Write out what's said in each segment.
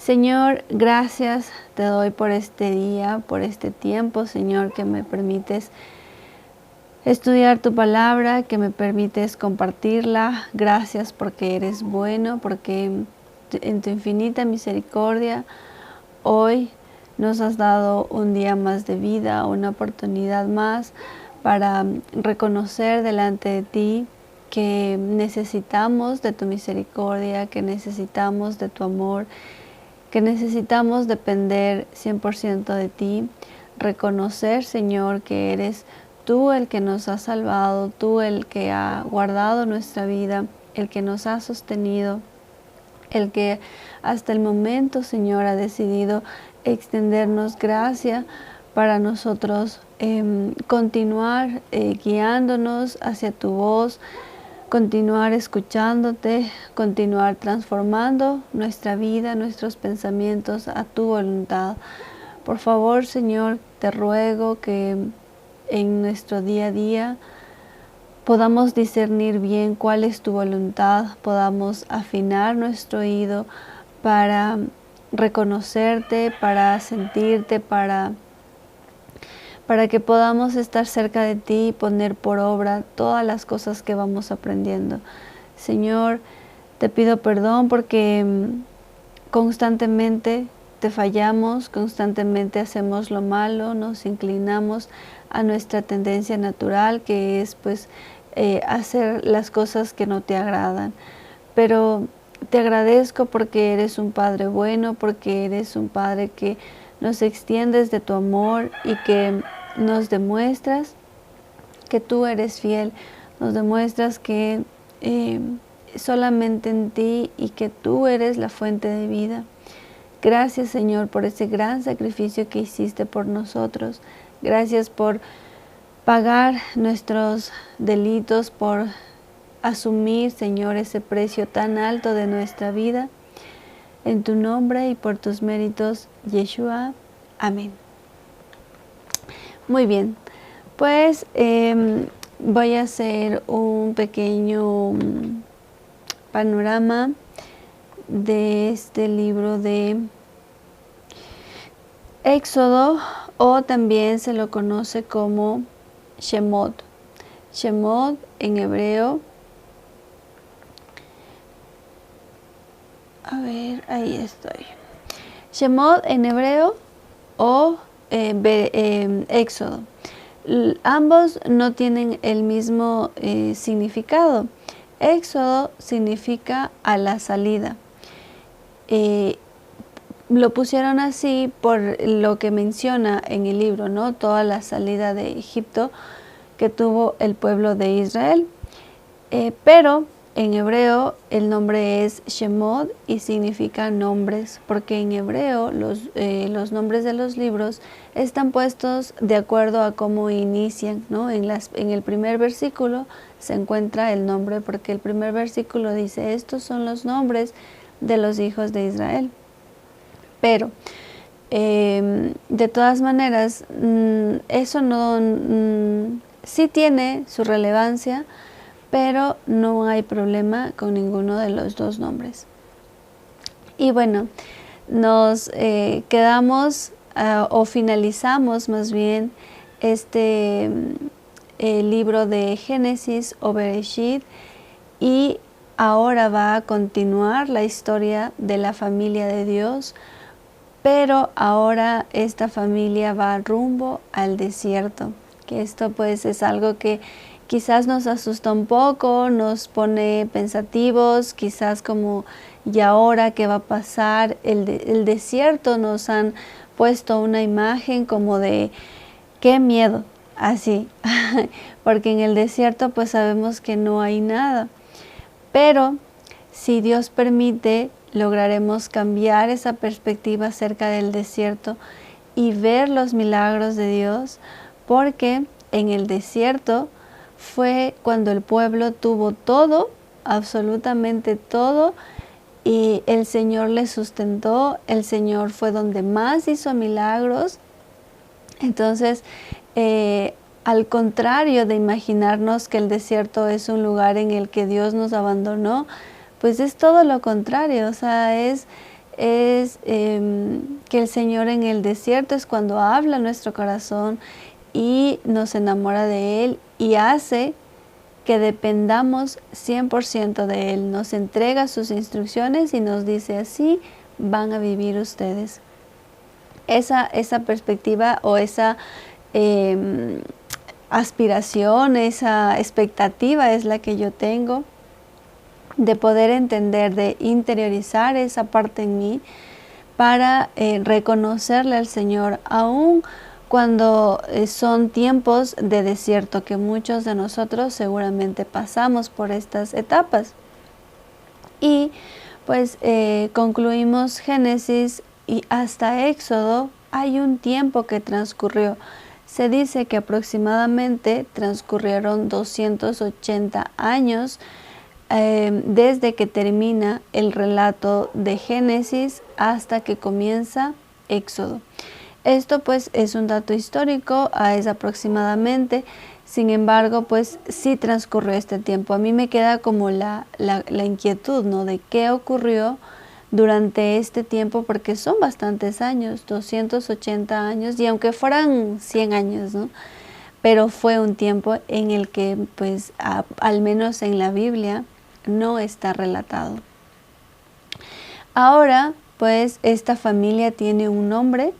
Señor, gracias te doy por este día, por este tiempo, Señor, que me permites estudiar tu palabra, que me permites compartirla. Gracias porque eres bueno, porque en tu infinita misericordia hoy nos has dado un día más de vida, una oportunidad más para reconocer delante de ti que necesitamos de tu misericordia, que necesitamos de tu amor, que necesitamos depender 100% de ti, reconocer, Señor, que eres tú el que nos ha salvado, tú el que ha guardado nuestra vida, el que nos ha sostenido, el que hasta el momento, Señor, ha decidido extendernos gracia para nosotros continuar guiándonos hacia tu voz, continuar escuchándote, continuar transformando nuestra vida, nuestros pensamientos a tu voluntad. Por favor, Señor, te ruego que en nuestro día a día podamos discernir bien cuál es tu voluntad, podamos afinar nuestro oído para reconocerte, para sentirte, para que podamos estar cerca de ti y poner por obra todas las cosas que vamos aprendiendo. Señor, te pido perdón porque constantemente te fallamos, constantemente hacemos lo malo, nos inclinamos a nuestra tendencia natural, que es pues hacer las cosas que no te agradan. Pero te agradezco porque eres un Padre bueno, porque eres un Padre que nos extiendes de tu amor y que nos demuestras que tú eres fiel, nos demuestras que solamente en ti y que tú eres la fuente de vida. Gracias, Señor, por ese gran sacrificio que hiciste por nosotros. Gracias por pagar nuestros delitos, por asumir, Señor, ese precio tan alto de nuestra vida. En tu nombre y por tus méritos, Yeshua. Amén. Muy bien, pues voy a hacer un pequeño panorama de este libro de Éxodo, o también se lo conoce como Shemot. Shemot en hebreo. A ver, ahí estoy. Shemot en hebreo o Éxodo. Ambos no tienen el mismo significado. Éxodo significa a la salida. Lo pusieron así por lo que menciona en el libro, ¿no? Toda la salida de Egipto que tuvo el pueblo de Israel. Pero en hebreo el nombre es Shemot y significa nombres, porque en hebreo los nombres de los libros están puestos de acuerdo a cómo inician, ¿no? En el primer versículo se encuentra el nombre, porque el primer versículo dice: estos son los nombres de los hijos de Israel. Pero de todas maneras, eso no sí tiene su relevancia, pero no hay problema con ninguno de los dos nombres. Y bueno, nos quedamos o finalizamos más bien este libro de Génesis o Bereshit, y ahora va a continuar la historia de la familia de Dios, pero ahora esta familia va rumbo al desierto, que esto pues es algo que quizás nos asusta un poco, nos pone pensativos, quizás como ¿y ahora qué va a pasar? El desierto nos han puesto una imagen como de qué miedo, así, porque en el desierto pues sabemos que no hay nada, pero si Dios permite, lograremos cambiar esa perspectiva acerca del desierto y ver los milagros de Dios, porque en el desierto fue cuando el pueblo tuvo todo, absolutamente todo, y el Señor les sustentó, el Señor fue donde más hizo milagros. Entonces, al contrario de imaginarnos que el desierto es un lugar en el que Dios nos abandonó, pues es todo lo contrario, o sea, es es que el Señor en el desierto es cuando habla nuestro corazón y nos enamora de Él y hace que dependamos 100% de Él. Nos entrega sus instrucciones y nos dice: así van a vivir ustedes. Esa perspectiva o esa aspiración, esa expectativa es la que yo tengo, de poder entender, de interiorizar esa parte en mí para reconocerle al Señor, aún cuando son tiempos de desierto, que muchos de nosotros seguramente pasamos por estas etapas. Y pues concluimos Génesis y hasta Éxodo hay un tiempo que transcurrió. Se dice que aproximadamente transcurrieron 280 años desde que termina el relato de Génesis hasta que comienza Éxodo. Esto pues es un dato histórico, es aproximadamente. Sin embargo, pues sí transcurrió este tiempo. A mí me queda como la inquietud, ¿no?, de qué ocurrió durante este tiempo, porque son bastantes años, 280 años, y aunque fueran 100 años, ¿no?, pero fue un tiempo en el que, pues, al menos en la Biblia, no está relatado. Ahora, pues, esta familia tiene un nombre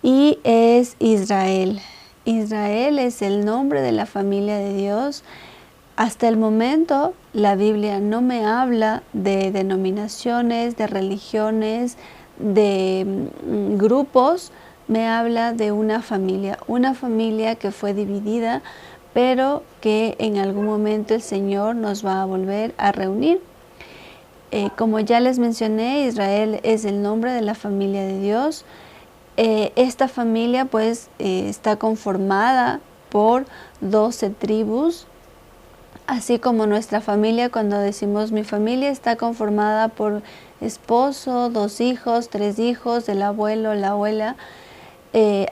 y es Israel. Israel es el nombre de la familia de Dios. Hasta el momento, la Biblia no me habla de denominaciones, de religiones, de grupos. Me habla de una familia que fue dividida, pero que en algún momento el Señor nos va a volver a reunir. Como ya les mencioné, Israel es el nombre de la familia de Dios. Esta familia pues está conformada por 12 tribus, así como nuestra familia. Cuando decimos mi familia está conformada por esposo, 2 hijos, 3 hijos, el abuelo, la abuela,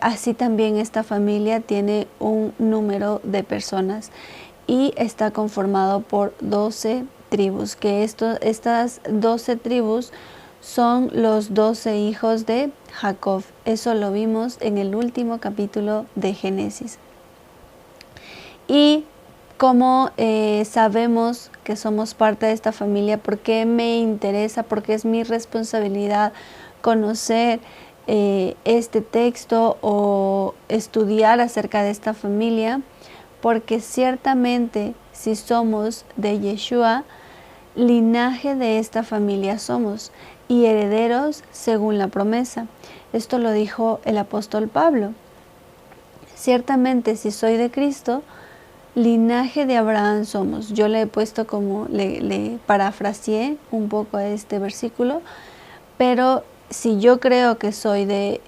así también esta familia tiene un número de personas y está conformado por 12 tribus, que estas 12 tribus son los 12 hijos de Jacob. Eso lo vimos en el último capítulo de Génesis. Y como sabemos que somos parte de esta familia, ¿por qué me interesa? Porque es mi responsabilidad conocer este texto o estudiar acerca de esta familia, porque ciertamente si somos de Yeshua, linaje de esta familia somos y herederos según la promesa. Esto lo dijo el apóstol Pablo. Ciertamente si soy de Cristo, linaje de Abraham somos. Yo le he puesto como, le parafraseé un poco a este versículo, pero si yo creo que soy de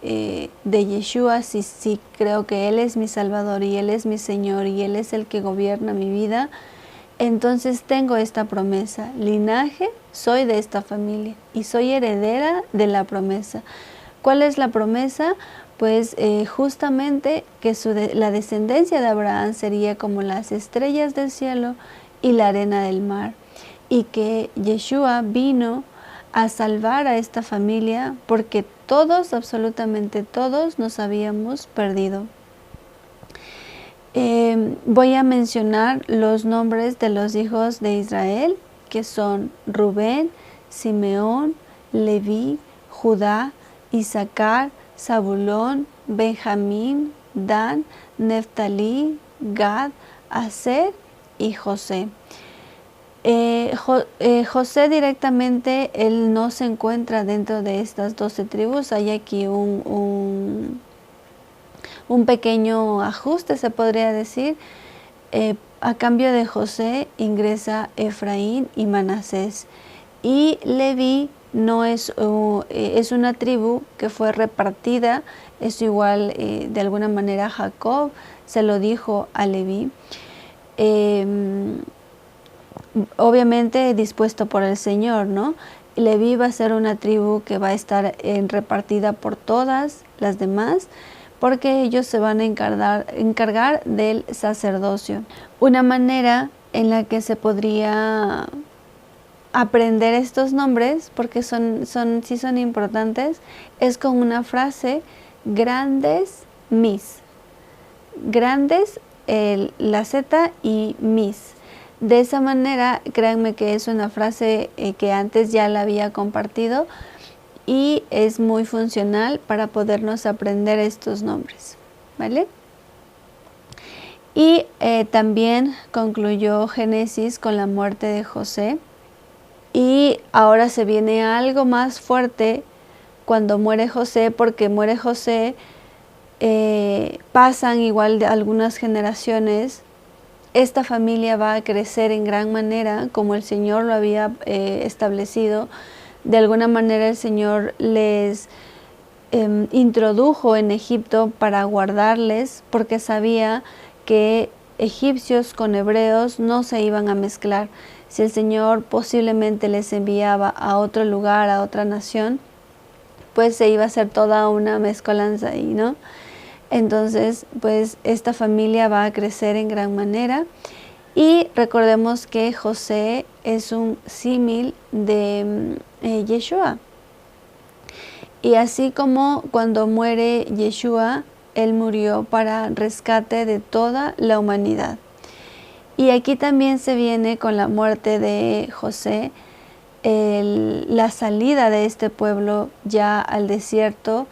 Yeshua, si creo que Él es mi Salvador y Él es mi Señor y Él es el que gobierna mi vida, entonces tengo esta promesa: linaje, soy de esta familia y soy heredera de la promesa. ¿Cuál es la promesa? Pues justamente que la descendencia de Abraham sería como las estrellas del cielo y la arena del mar, y que Yeshua vino a salvar a esta familia porque todos, absolutamente todos, nos habíamos perdido. Voy a mencionar los nombres de los hijos de Israel, que son Rubén, Simeón, Leví, Judá, Isaacar, Zabulón, Benjamín, Dan, Neftalí, Gad, Aser y José. José directamente, él no se encuentra dentro de estas 12 tribus. Hay aquí un pequeño ajuste, se podría decir. A cambio de José ingresa Efraín y Manasés. Y Leví no es una tribu que fue repartida. Es igual, de alguna manera Jacob se lo dijo a Leví. Obviamente dispuesto por el Señor, ¿no? Leví va a ser una tribu que va a estar repartida por todas las demás, porque ellos se van a encargar del sacerdocio. Una manera en la que se podría aprender estos nombres, porque sí son importantes, es con una frase: grandes mis. Grandes, la Z y mis. De esa manera, créanme que es una frase que antes ya la había compartido y es muy funcional para podernos aprender estos nombres, ¿vale? Y también concluyó Génesis con la muerte de José. Y ahora se viene algo más fuerte cuando muere José, porque muere José, pasan igual de algunas generaciones. Esta familia va a crecer en gran manera, como el Señor lo había establecido. De alguna manera el Señor les introdujo en Egipto para guardarles, porque sabía que egipcios con hebreos no se iban a mezclar. Si el Señor posiblemente les enviaba a otro lugar, a otra nación, pues se iba a hacer toda una mezcolanza ahí, ¿no? Entonces, pues esta familia va a crecer en gran manera. Y recordemos que José es un símil de Yeshua. Y así como cuando muere Yeshua, él murió para rescate de toda la humanidad. Y aquí también se viene con la muerte de José, la salida de este pueblo ya al desierto,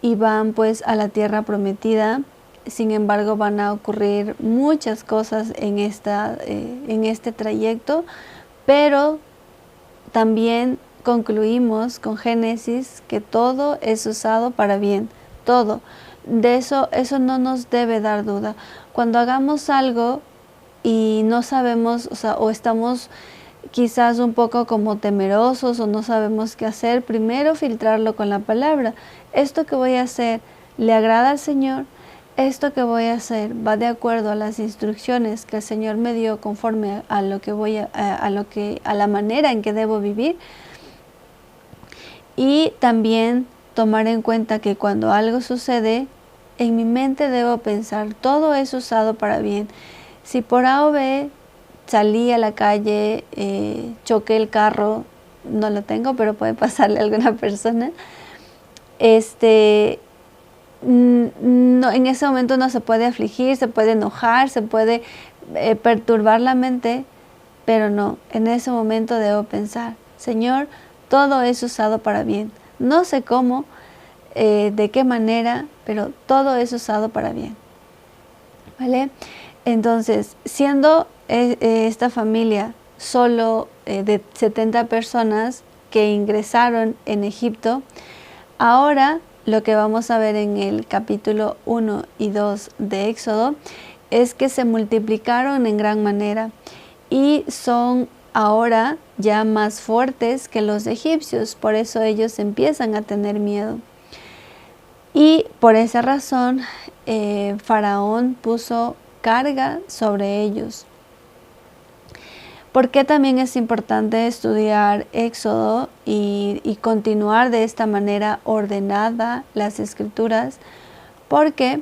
y van pues a la tierra prometida. Sin embargo, van a ocurrir muchas cosas en este trayecto, pero también concluimos con Génesis que todo es usado para bien, todo. De eso no nos debe dar duda. Cuando hagamos algo y no sabemos, o estamos quizás un poco como temerosos o no sabemos qué hacer, primero filtrarlo con la palabra. Esto que voy a hacer, ¿le agrada al Señor? Esto que voy a hacer va de acuerdo a las instrucciones que el Señor me dio conforme a lo que a la manera en que debo vivir. Y también tomar en cuenta que cuando algo sucede, en mi mente debo pensar, todo es usado para bien. Si por A o B salí a la calle, choqué el carro, no lo tengo, pero puede pasarle a alguna persona, no, en ese momento no se puede afligir, se puede enojar, se puede perturbar la mente, pero no, en ese momento debo pensar, Señor, todo es usado para bien. No sé cómo, de qué manera, pero todo es usado para bien, ¿vale? Entonces, siendo esta familia solo de 70 personas que ingresaron en Egipto, ahora lo que vamos a ver en el capítulo 1 y 2 de Éxodo es que se multiplicaron en gran manera y son ahora ya más fuertes que los egipcios, por eso ellos empiezan a tener miedo. Y por esa razón, Faraón puso carga sobre ellos. ¿Por qué también es importante estudiar Éxodo y continuar de esta manera ordenada las Escrituras? Porque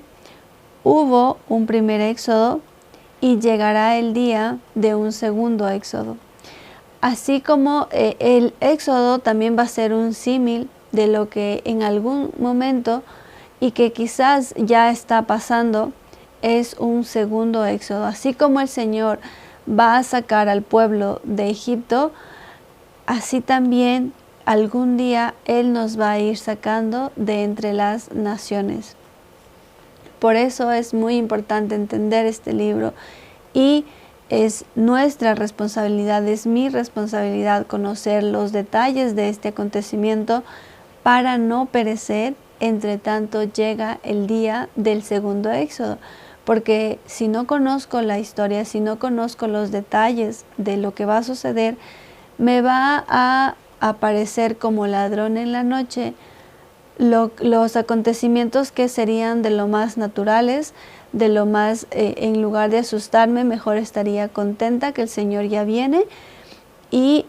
hubo un primer Éxodo y llegará el día de un segundo Éxodo. Así como el Éxodo también va a ser un símil de lo que en algún momento y que quizás ya está pasando, es un segundo Éxodo. Así como el Señor va a sacar al pueblo de Egipto, así también algún día Él nos va a ir sacando de entre las naciones. Por eso es muy importante entender este libro y es nuestra responsabilidad, es mi responsabilidad conocer los detalles de este acontecimiento para no perecer entre tanto llega el día del segundo Éxodo. Porque si no conozco la historia, si no conozco los detalles de lo que va a suceder, me va a aparecer como ladrón en la noche los acontecimientos que serían de lo más naturales, de lo más, en lugar de asustarme, mejor estaría contenta que el Señor ya viene y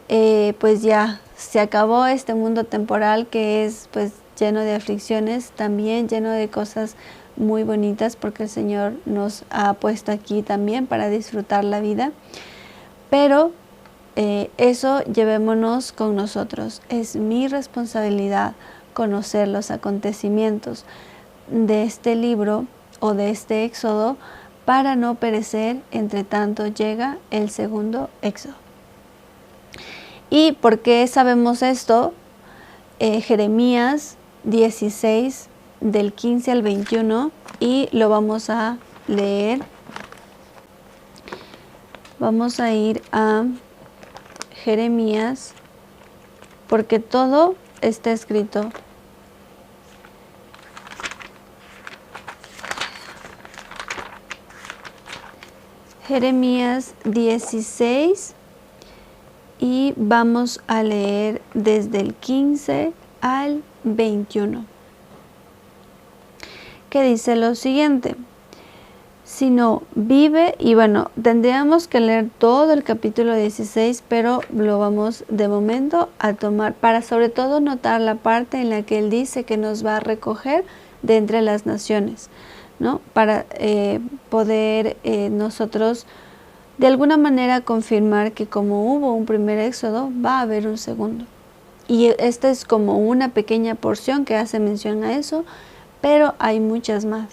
pues ya se acabó este mundo temporal que es pues lleno de aflicciones, también lleno de cosas muy bonitas porque el Señor nos ha puesto aquí también para disfrutar la vida. Pero eso llevémonos con nosotros. Es mi responsabilidad conocer los acontecimientos de este libro o de este éxodo para no perecer entre tanto llega el segundo éxodo. ¿Y por qué sabemos esto? Jeremías 16 del 15 al 21 y lo vamos a leer. Vamos a ir a Jeremías porque todo está escrito. Jeremías 16 y vamos a leer desde el 15 al 21, que dice lo siguiente: sino vive, y bueno, tendríamos que leer todo el capítulo 16, pero lo vamos de momento a tomar para sobre todo notar la parte en la que él dice que nos va a recoger de entre las naciones, ¿no? Para poder nosotros de alguna manera confirmar que como hubo un primer éxodo, va a haber un segundo. Y esta es como una pequeña porción que hace mención a eso, pero hay muchas más.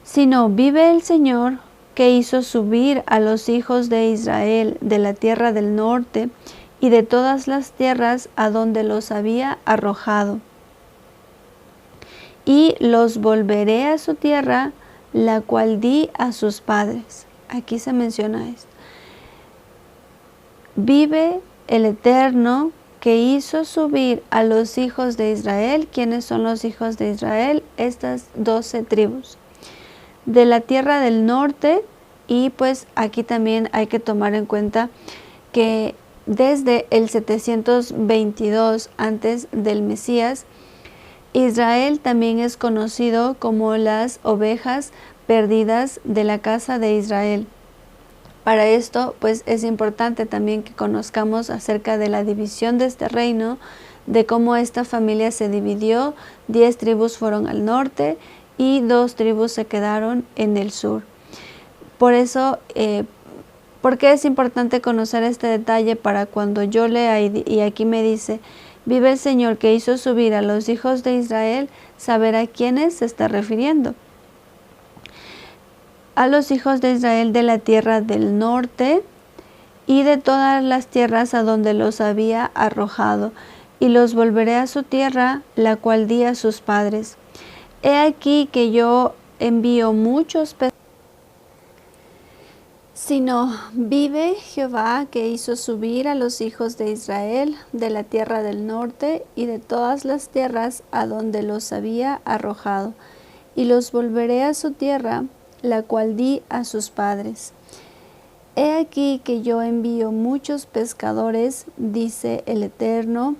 Sino vive el Señor, que hizo subir a los hijos de Israel de la tierra del norte y de todas las tierras a donde los había arrojado. Y los volveré a su tierra, la cual di a sus padres. Aquí se menciona esto. Vive el Eterno, que hizo subir a los hijos de Israel. ¿Quiénes son los hijos de Israel? Estas 12 tribus. De la tierra del norte, y pues aquí también hay que tomar en cuenta que desde el 722 antes del Mesías, Israel también es conocido como las ovejas perdidas de la casa de Israel. Para esto, pues es importante también que conozcamos acerca de la división de este reino, de cómo esta familia se dividió. 10 tribus fueron al norte y 2 tribus se quedaron en el sur. Por eso, ¿por qué es importante conocer este detalle? Para cuando yo lea y aquí me dice, vive el Señor que hizo subir a los hijos de Israel, saber a quiénes se está refiriendo. A los hijos de Israel de la tierra del norte y de todas las tierras a donde los había arrojado, y los volveré a su tierra, la cual di a sus padres. He aquí que yo envío muchos pescadores. Sino vive Jehová, que hizo subir a los hijos de Israel de la tierra del norte y de todas las tierras a donde los había arrojado, y los volveré a su tierra, la cual di a sus padres. He aquí que yo envío muchos pescadores, dice el Eterno,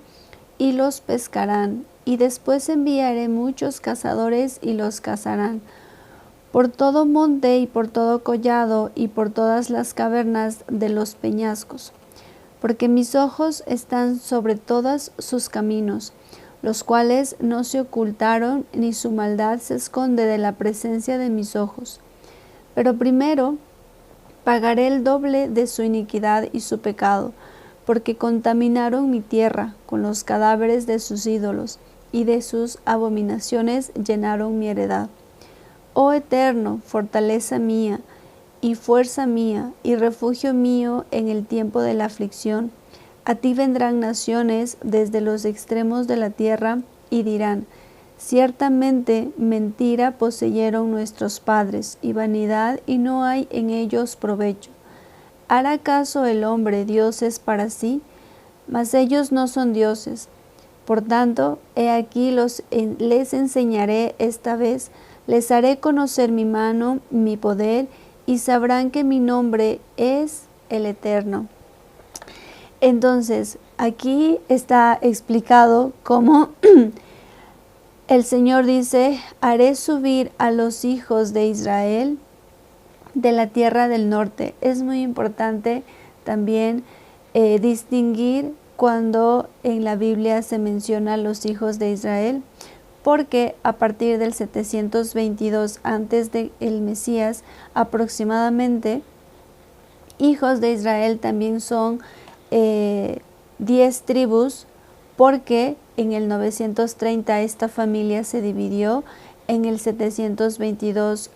y los pescarán, y después enviaré muchos cazadores y los cazarán. Por todo monte y por todo collado y por todas las cavernas de los peñascos, porque mis ojos están sobre todos sus caminos, los cuales no se ocultaron, ni su maldad se esconde de la presencia de mis ojos. Pero primero pagaré el doble de su iniquidad y su pecado, porque contaminaron mi tierra con los cadáveres de sus ídolos, y de sus abominaciones llenaron mi heredad. Oh Eterno, fortaleza mía, y fuerza mía, y refugio mío en el tiempo de la aflicción, a ti vendrán naciones desde los extremos de la tierra, y dirán, ciertamente mentira poseyeron nuestros padres, y vanidad, y no hay en ellos provecho. ¿Hará acaso el hombre dioses para sí? Mas ellos no son dioses. Por tanto, he aquí les enseñaré esta vez, les haré conocer mi mano, mi poder, y sabrán que mi nombre es el Eterno. Entonces, aquí está explicado cómo el Señor dice, haré subir a los hijos de Israel de la tierra del norte. Es muy importante también distinguir cuando en la Biblia se menciona a los hijos de Israel, porque a partir del 722 antes del Mesías aproximadamente, hijos de Israel también son 10 tribus, porque en el 930 esta familia se dividió. En el 722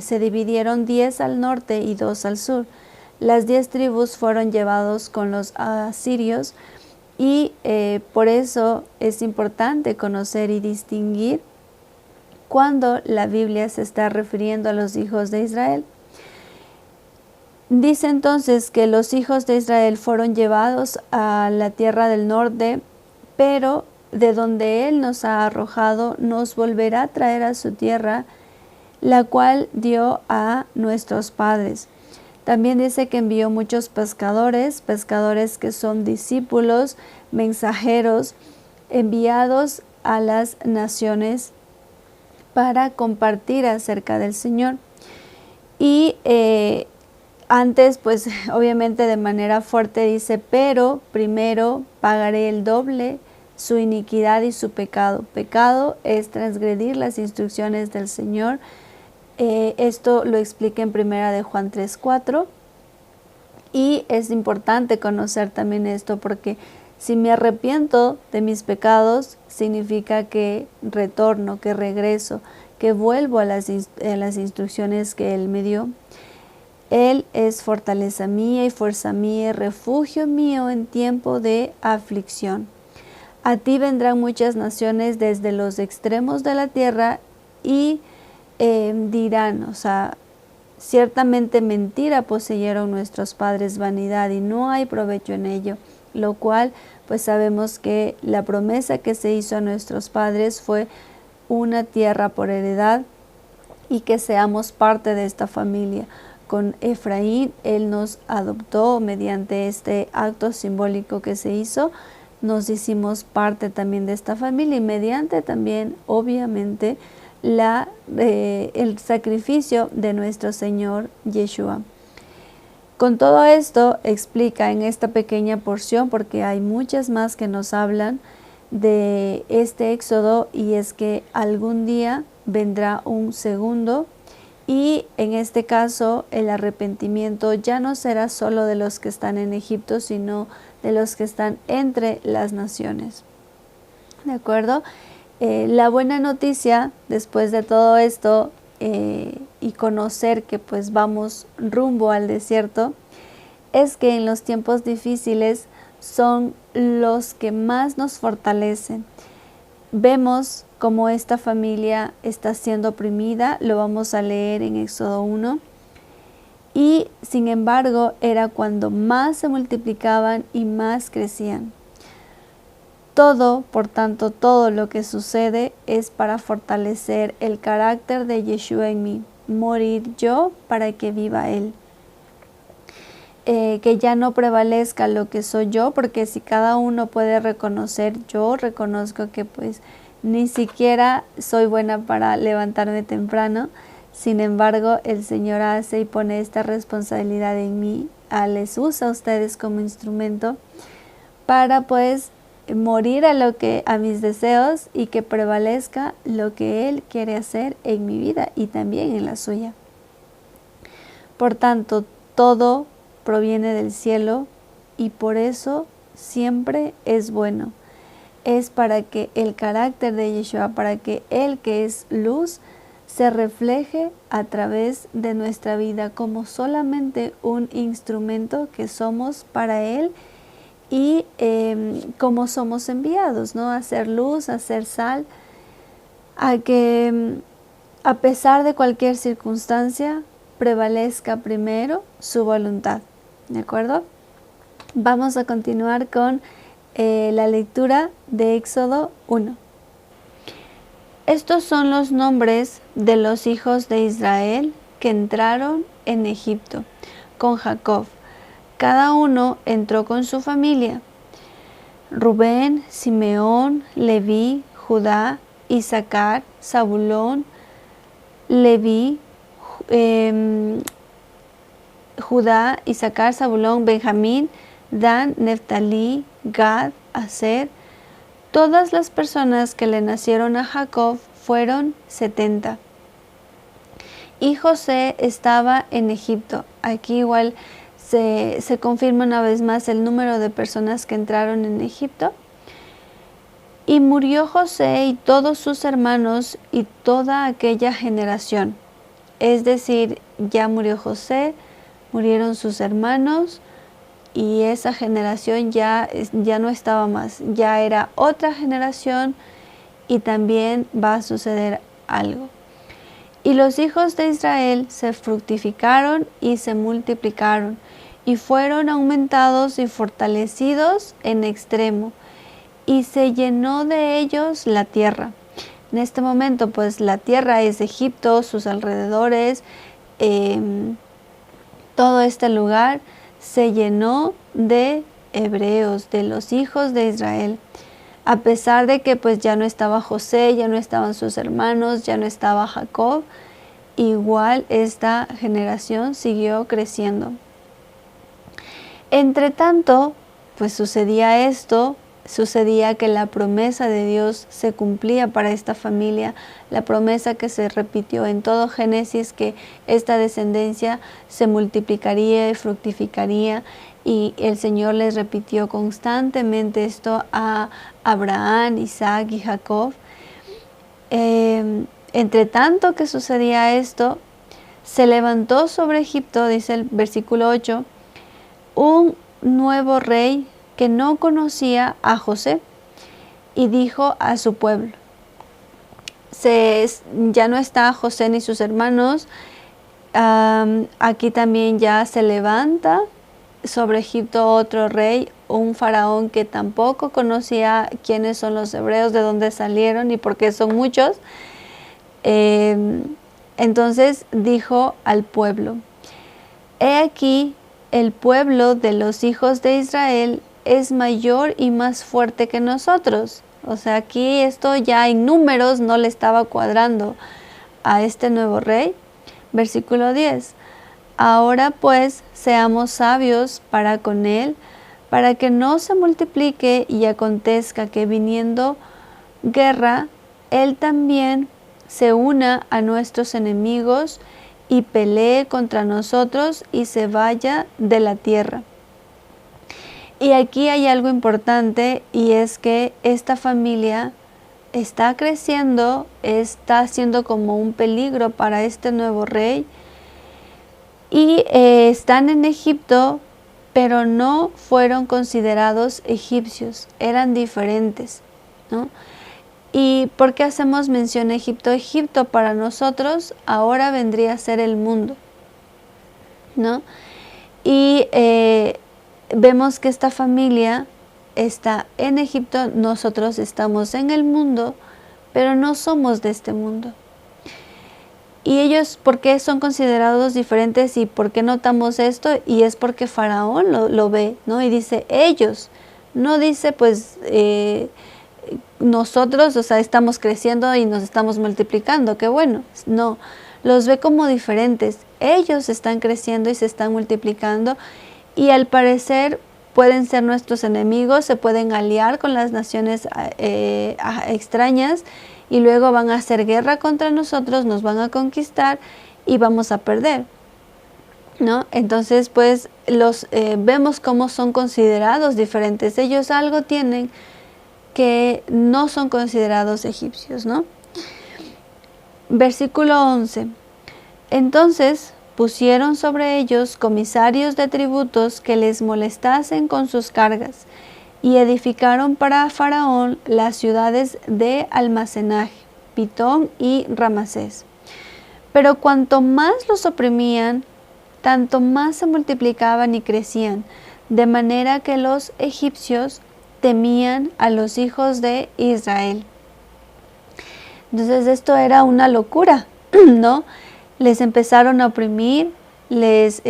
se dividieron 10 al norte y 2 al sur. Las 10 tribus fueron llevados con los asirios y por eso es importante conocer y distinguir cuando la Biblia se está refiriendo a los hijos de Israel. Dice entonces que los hijos de Israel fueron llevados a la tierra del norte, pero de donde Él nos ha arrojado, nos volverá a traer a su tierra, la cual dio a nuestros padres. También dice que envió muchos pescadores que son discípulos, mensajeros, enviados a las naciones para compartir acerca del Señor. Y antes, pues obviamente de manera fuerte dice, pero primero pagaré el doble su iniquidad y su pecado. Pecado es transgredir las instrucciones del Señor. Esto lo explica en primera de Juan 3:4. Y es importante conocer también esto, porque si me arrepiento de mis pecados, significa que retorno, que regreso, que vuelvo a las instrucciones que Él me dio. Él es fortaleza mía y fuerza mía, refugio mío en tiempo de aflicción. A ti vendrán muchas naciones desde los extremos de la tierra y dirán, o sea, ciertamente mentira poseyeron nuestros padres vanidad y no hay provecho en ello, lo cual pues sabemos que la promesa que se hizo a nuestros padres fue una tierra por heredad y que seamos parte de esta familia. Con Efraín, Él nos adoptó mediante este acto simbólico que se hizo, nos hicimos parte también de esta familia y mediante también, obviamente, el sacrificio de nuestro Señor Yeshua. Con todo esto explica en esta pequeña porción, porque hay muchas más que nos hablan de este éxodo, y es que algún día vendrá un segundo. Y en este caso el arrepentimiento ya no será solo de los que están en Egipto, sino de los que están entre las naciones. ¿De acuerdo? La buena noticia después de todo esto y conocer que pues vamos rumbo al desierto, es que en los tiempos difíciles son los que más nos fortalecen. Vemos cómo esta familia está siendo oprimida, lo vamos a leer en Éxodo 1, y sin embargo era cuando más se multiplicaban y más crecían. Todo, por tanto, todo lo que sucede es para fortalecer el carácter de Yeshua en mí, morir yo para que viva Él. Que ya no prevalezca lo que soy yo, porque si cada uno puede reconocer, yo reconozco que pues ni siquiera soy buena para levantarme temprano. Sin embargo, el Señor hace y pone esta responsabilidad en mí, les usa a ustedes como instrumento para pues morir a mis deseos y que prevalezca lo que Él quiere hacer en mi vida y también en la suya. Por tanto, todo proviene del cielo y por eso siempre es bueno. Es para que el carácter de Yeshua, para que Él que es luz, se refleje a través de nuestra vida como solamente un instrumento que somos para Él y como somos enviados, ¿no? A hacer luz, a hacer sal, a que a pesar de cualquier circunstancia prevalezca primero su voluntad. ¿De acuerdo? Vamos a continuar con la lectura de Éxodo 1. Estos son los nombres de los hijos de Israel que entraron en Egipto con Jacob. Cada uno entró con su familia: Rubén, Simeón, Leví, Judá, Isaacar, Zabulón, Leví, Judá, Isaacar, Zabulón, Benjamín, Dan, Neftalí, Gad, Aser. Todas las personas que le nacieron a Jacob fueron 70. Y José estaba en Egipto. Aquí igual se confirma una vez más el número de personas que entraron en Egipto. Y murió José y todos sus hermanos y toda aquella generación. Es decir, ya murió José, murieron sus hermanos y esa generación ya no estaba más. Ya era otra generación y también va a suceder algo. Y los hijos de Israel se fructificaron y se multiplicaron y fueron aumentados y fortalecidos en extremo, y se llenó de ellos la tierra. En este momento, pues la tierra es Egipto, sus alrededores, todo este lugar se llenó de hebreos, de los hijos de Israel. A pesar de que pues ya no estaba José, ya no estaban sus hermanos, ya no estaba Jacob, igual esta generación siguió creciendo. Entre tanto, pues sucedía que la promesa de Dios se cumplía para esta familia, la promesa que se repitió en todo Génesis, que esta descendencia se multiplicaría y fructificaría, y el Señor les repitió constantemente esto a Abraham, Isaac y Jacob. Entre tanto que sucedía esto, se levantó sobre Egipto, dice el versículo 8, un nuevo rey que no conocía a José, y dijo a su pueblo, ya no está José ni sus hermanos, aquí también ya se levanta sobre Egipto otro rey, un faraón que tampoco conocía quiénes son los hebreos, de dónde salieron y por qué son muchos. Entonces dijo al pueblo, he aquí el pueblo de los hijos de Israel es mayor y más fuerte que nosotros. O sea, aquí esto ya en números no le estaba cuadrando a este nuevo rey. Versículo 10. Ahora pues seamos sabios para con él, para que no se multiplique y acontezca que viniendo guerra, él también se una a nuestros enemigos y pelee contra nosotros y se vaya de la tierra. Y aquí hay algo importante, y es que esta familia está creciendo, está siendo como un peligro para este nuevo rey, y están en Egipto, pero no fueron considerados egipcios, eran diferentes, ¿no? ¿Y por qué hacemos mención a Egipto? Egipto para nosotros ahora vendría a ser el mundo, ¿no? Y vemos que esta familia está en Egipto, nosotros estamos en el mundo, pero no somos de este mundo. Y ellos, ¿por qué son considerados diferentes y por qué notamos esto? Y es porque Faraón lo ve, ¿no? Y dice ellos, no dice pues nosotros, o sea, estamos creciendo y nos estamos multiplicando, qué bueno. No, los ve como diferentes. Ellos están creciendo y se están multiplicando, y al parecer pueden ser nuestros enemigos, se pueden aliar con las naciones extrañas y luego van a hacer guerra contra nosotros, nos van a conquistar y vamos a perder, ¿no? Entonces pues vemos cómo son considerados diferentes. Ellos algo tienen que no son considerados egipcios, ¿no? Versículo 11. Entonces pusieron sobre ellos comisarios de tributos que les molestasen con sus cargas, y edificaron para Faraón las ciudades de almacenaje, Pitón y Ramasés. Pero cuanto más los oprimían, tanto más se multiplicaban y crecían, de manera que los egipcios temían a los hijos de Israel. Entonces esto era una locura, ¿no? Les empezaron a oprimir, les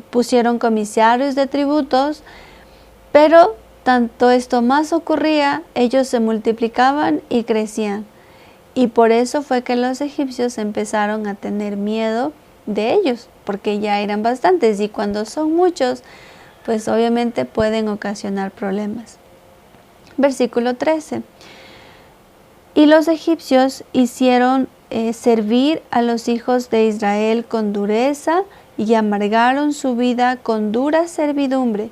pusieron comisarios de tributos, pero tanto esto más ocurría, ellos se multiplicaban y crecían. Y por eso fue que los egipcios empezaron a tener miedo de ellos, porque ya eran bastantes, y cuando son muchos, pues obviamente pueden ocasionar problemas. Versículo 13. Y los egipcios hicieron servir a los hijos de Israel con dureza y amargaron su vida con dura servidumbre,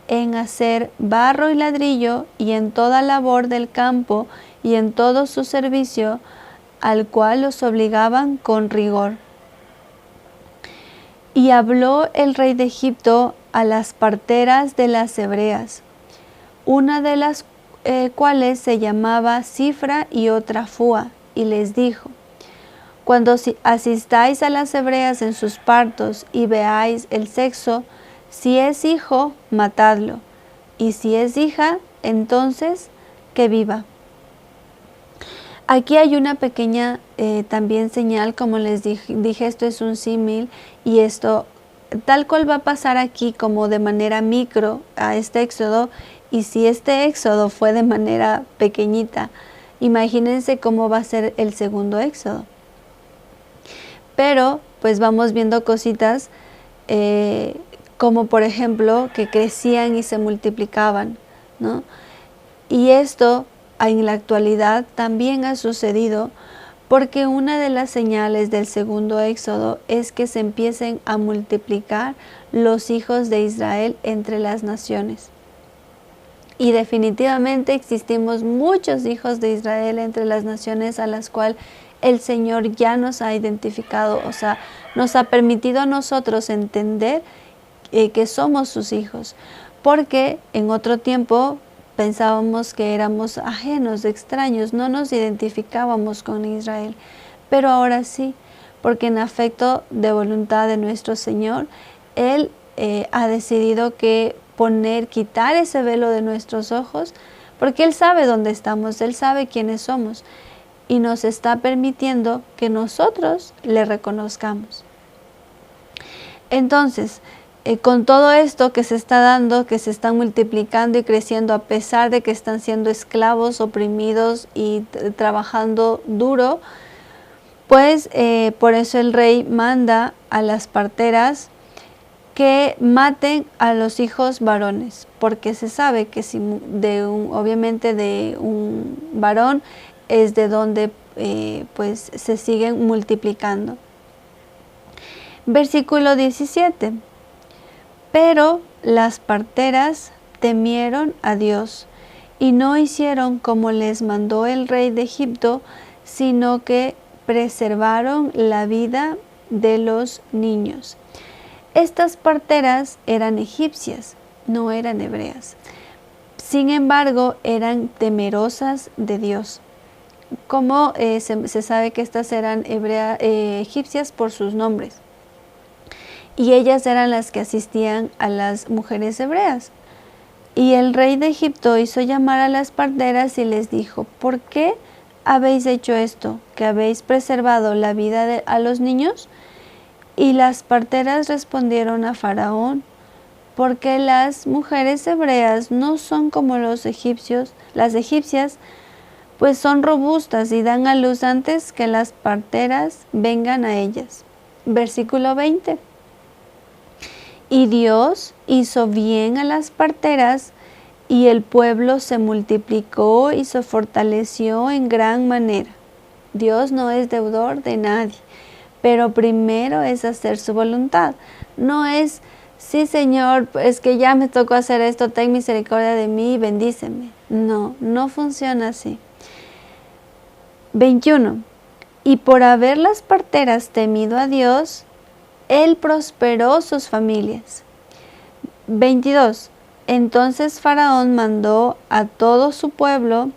en hacer barro y ladrillo, y en toda labor del campo, y en todo su servicio, al cual los obligaban con rigor. Y habló el rey de Egipto a las parteras de las hebreas, una de las cuales se llamaba Cifra y otra Fua, y les dijo: cuando asistáis a las hebreas en sus partos y veáis el sexo, si es hijo, matadlo, y si es hija, entonces que viva. Aquí hay una pequeña también señal, como les dije, esto es un símil, y esto tal cual va a pasar aquí como de manera micro a este éxodo, y si este éxodo fue de manera pequeñita, imagínense cómo va a ser el segundo éxodo. Pero pues vamos viendo cositas como por ejemplo que crecían y se multiplicaban, ¿no? Y esto en la actualidad también ha sucedido, porque una de las señales del segundo éxodo es que se empiecen a multiplicar los hijos de Israel entre las naciones. Y definitivamente existimos muchos hijos de Israel entre las naciones a las cuales el Señor ya nos ha identificado, o sea, nos ha permitido a nosotros entender que somos sus hijos, porque en otro tiempo pensábamos que éramos ajenos, extraños, no nos identificábamos con Israel, pero ahora sí, porque en afecto de voluntad de nuestro Señor, Él ha decidido quitar ese velo de nuestros ojos, porque Él sabe dónde estamos, Él sabe quiénes somos, y nos está permitiendo que nosotros le reconozcamos. Entonces, con todo esto que se está dando, que se están multiplicando y creciendo a pesar de que están siendo esclavos, oprimidos y trabajando duro, pues por eso el rey manda a las parteras que maten a los hijos varones, porque se sabe que si obviamente de un varón es de donde pues se siguen multiplicando. Versículo 17. Pero las parteras temieron a Dios y no hicieron como les mandó el rey de Egipto, sino que preservaron la vida de los niños. Estas parteras eran egipcias, no eran hebreas. Sin embargo, eran temerosas de Dios. Como se sabe que estas eran egipcias por sus nombres. Y ellas eran las que asistían a las mujeres hebreas. Y el rey de Egipto hizo llamar a las parteras y les dijo: ¿por qué habéis hecho esto, que habéis preservado la vida a los niños? Y las parteras respondieron a Faraón: porque las mujeres hebreas no son como las egipcias, pues son robustas y dan a luz antes que las parteras vengan a ellas. Versículo 20. Y Dios hizo bien a las parteras, y el pueblo se multiplicó y se fortaleció en gran manera. Dios no es deudor de nadie, pero primero es hacer su voluntad. No es: sí, Señor, es que ya me tocó hacer esto, ten misericordia de mí y bendíceme. No, no funciona así. 21. Y por haber las parteras temido a Dios, Él prosperó sus familias. 22. Entonces Faraón mandó a todo su pueblo,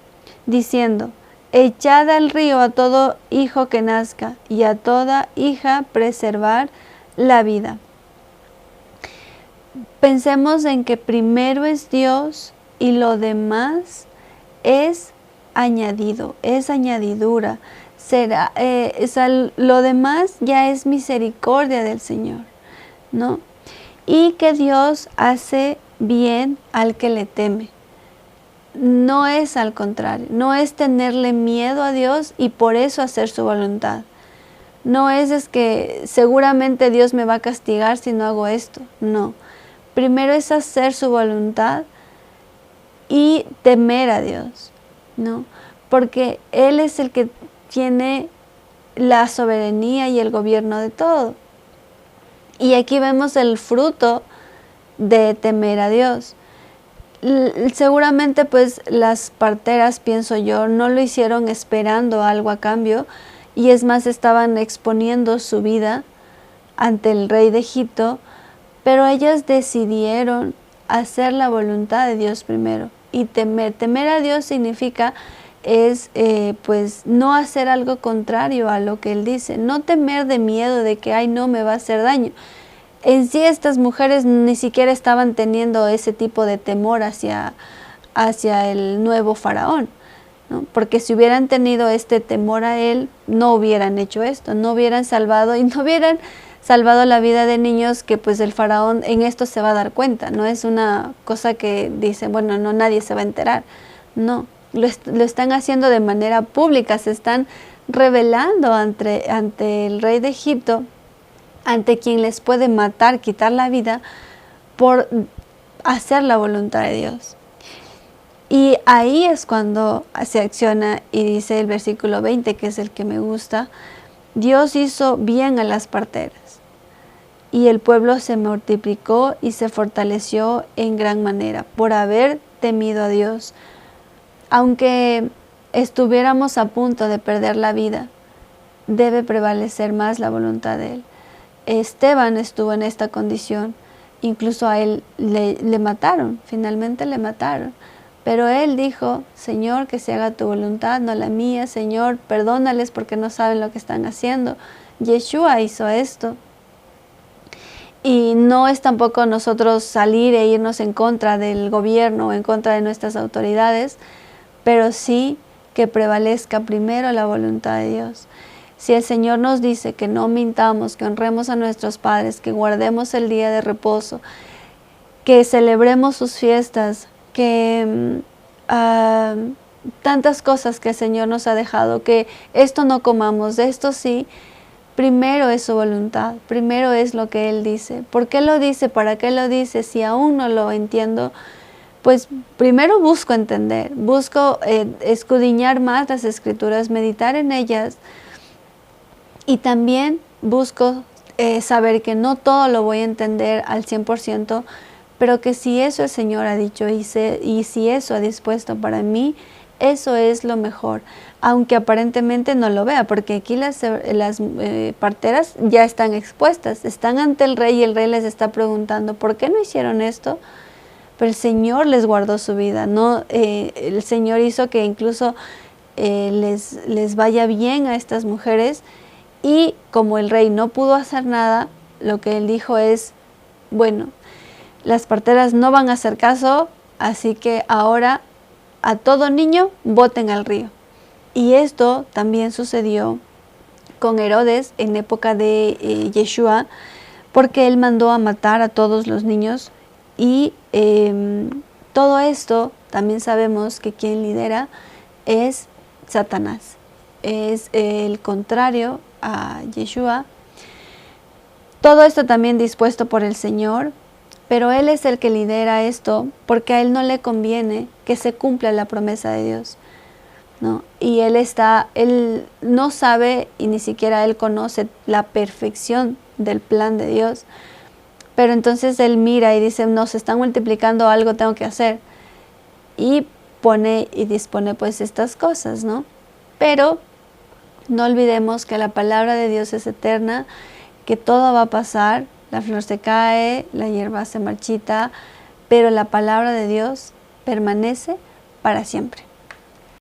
diciendo: echad al río a todo hijo que nazca, y a toda hija preservar la vida. Pensemos en que primero es Dios y lo demás es añadido, es añadidura. Lo demás ya es misericordia del Señor, ¿no? Y que Dios hace bien al que le teme. No es al contrario, no es tenerle miedo a Dios y por eso hacer su voluntad. No es que seguramente Dios me va a castigar si no hago esto. No, primero es hacer su voluntad y temer a Dios, ¿no? Porque Él es el que tiene la soberanía y el gobierno de todo. Y aquí vemos el fruto de temer a Dios. Seguramente pues las parteras, pienso yo, no lo hicieron esperando algo a cambio, y es más, estaban exponiendo su vida ante el rey de Egipto, pero ellas decidieron hacer la voluntad de Dios primero. Y temer a Dios significa pues no hacer algo contrario a lo que Él dice, no temer de miedo de que ay no me va a hacer daño. En sí estas mujeres ni siquiera estaban teniendo ese tipo de temor hacia el nuevo faraón, ¿no? Porque si hubieran tenido este temor a él, no hubieran hecho esto, no hubieran salvado y no hubieran salvado la vida de niños, que pues el faraón en esto se va a dar cuenta. No es una cosa que dice, bueno, no, nadie se va a enterar. No, lo están haciendo de manera pública, se están revelando ante el rey de Egipto, ante quien les puede matar, quitar la vida, por hacer la voluntad de Dios. Y ahí es cuando se acciona y dice el versículo 20, que es el que me gusta: Dios hizo bien a las parteras, y el pueblo se multiplicó y se fortaleció en gran manera por haber temido a Dios. Aunque estuviéramos a punto de perder la vida, debe prevalecer más la voluntad de Él. Esteban estuvo en esta condición, incluso a él le mataron, finalmente le mataron. Pero él dijo: Señor, que se haga tu voluntad, no la mía. Señor, perdónales porque no saben lo que están haciendo. Yeshua hizo esto. Y no es tampoco nosotros salir e irnos en contra del gobierno o en contra de nuestras autoridades, pero sí que prevalezca primero la voluntad de Dios. Si el Señor nos dice que no mintamos, que honremos a nuestros padres, que guardemos el día de reposo, que celebremos sus fiestas, que tantas cosas que el Señor nos ha dejado, que esto no comamos, de esto sí, primero es su voluntad, primero es lo que Él dice. ¿Por qué lo dice? ¿Para qué lo dice? Si aún no lo entiendo, pues primero busco entender, busco escudriñar más las Escrituras, meditar en ellas, y también busco saber que no todo lo voy a entender al 100%, pero que si eso el Señor ha dicho y si eso ha dispuesto para mí, eso es lo mejor, aunque aparentemente no lo vea, porque aquí las parteras ya están expuestas, están ante el rey y el rey les está preguntando: ¿por qué no hicieron esto? Pero el Señor les guardó su vida, ¿no? El Señor hizo que incluso les vaya bien a estas mujeres. Y como el rey no pudo hacer nada, lo que él dijo es: bueno, las parteras no van a hacer caso, así que ahora a todo niño boten al río. Y esto también sucedió con Herodes en época de Yeshua, porque él mandó a matar a todos los niños. Y todo esto también sabemos que quien lidera es Satanás, es el contrario a Yeshua. Todo esto también dispuesto por el Señor, pero Él es el que lidera esto, porque a Él no le conviene que se cumpla la promesa de Dios, ¿no? Y Él no sabe y ni siquiera Él conoce la perfección del plan de Dios, pero entonces Él mira y dice: no, se están multiplicando, algo tengo que hacer, y pone y dispone pues estas cosas, ¿no? Pero no olvidemos que la palabra de Dios es eterna, que todo va a pasar, la flor se cae, la hierba se marchita, pero la palabra de Dios permanece para siempre.